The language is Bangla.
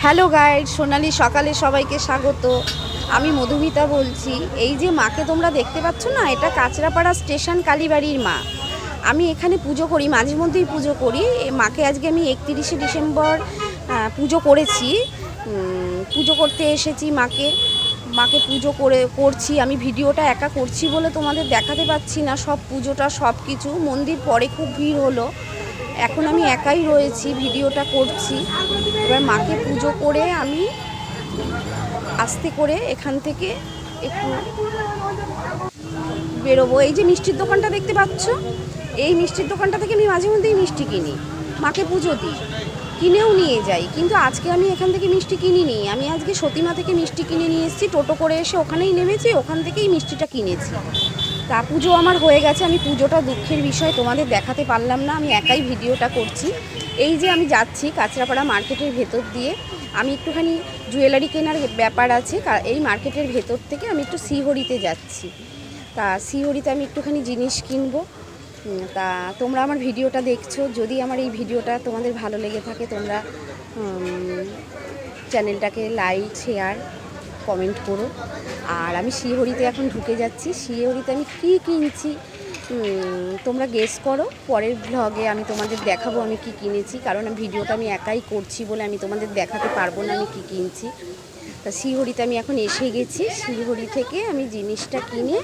হ্যালো গাইড, সোনালি সকালে সবাইকে স্বাগত। আমি মধুমিতা বলছি। এই যে মাকে তোমরা দেখতে পাচ্ছ না, এটা কাঁচরাপাড়া স্টেশন কালীবাড়ির মা। আমি এখানে পুজো করি, মাঝে মধ্যেই পুজো করি। মাকে আজকে আমি 31শে ডিসেম্বর পুজো করেছি। পুজো করতে এসেছি মাকে মাকে পুজো করছি। আমি ভিডিওটা একা করছি বলে তোমাদের দেখাতে পাচ্ছি না সব পুজোটা, সব কিছু। মন্দির পরে খুব ভিড় হলো, এখন আমি একাই রয়েছি, ভিডিওটা করছি। এবার মাকে পুজো করে আমি আস্তে করে এখান থেকে একটু বেরোবো। এই যে মিষ্টির দোকানটা দেখতে পাচ্ছ, এই মিষ্টির দোকানটা থেকে আমি মাঝে মধ্যেই মিষ্টি কিনি, মাকে পুজো দিই, কিনেও নিয়ে যাই। কিন্তু আজকে আমি এখান থেকে মিষ্টি কিনিনি, আমি আজকে সতীমা থেকে মিষ্টি কিনে নিয়ে এসেছি। টোটো করে এসে ওখানেই নেমেছি, ওখান থেকেই মিষ্টিটা কিনেছি। তা পুজো আমার হয়ে গেছে। আমি পুজোটা দুঃখের বিষয় তোমাদের দেখাতে পারলাম না, আমি একাই ভিডিওটা করছি। এই যে আমি যাচ্ছি কাঁচরাপাড়া মার্কেটের ভেতর দিয়ে, আমি একটুখানি জুয়েলারি কেনার ব্যাপার আছে। এই মার্কেটের ভেতর থেকে আমি একটু শ্রীহরিতে যাচ্ছি। তা শ্রীহরিতে আমি একটুখানি জিনিস কিনবো। তা তোমরা আমার ভিডিওটা দেখছো, যদি আমার এই ভিডিওটা তোমাদের ভালো লেগে থাকে তোমরা চ্যানেলটাকে লাইক, শেয়ার, কমেন্ট করো। আর আমি শ্রীহরিতে এখন ঢুকে যাচ্ছি। শ্রীহরিতে আমি কী কিনছি তোমরা গেস করো। পরের ব্লগে আমি তোমাদের দেখাবো আমি কি কিনেছি, কারণ ভিডিওটা আমি একাই করছি বলে আমি তোমাদের দেখাতে পারবো না আমি কি কিনছি। তা শ্রীহরিতে আমি এখন এসে গেছি। শ্রীহরি থেকে আমি জিনিসটা কিনে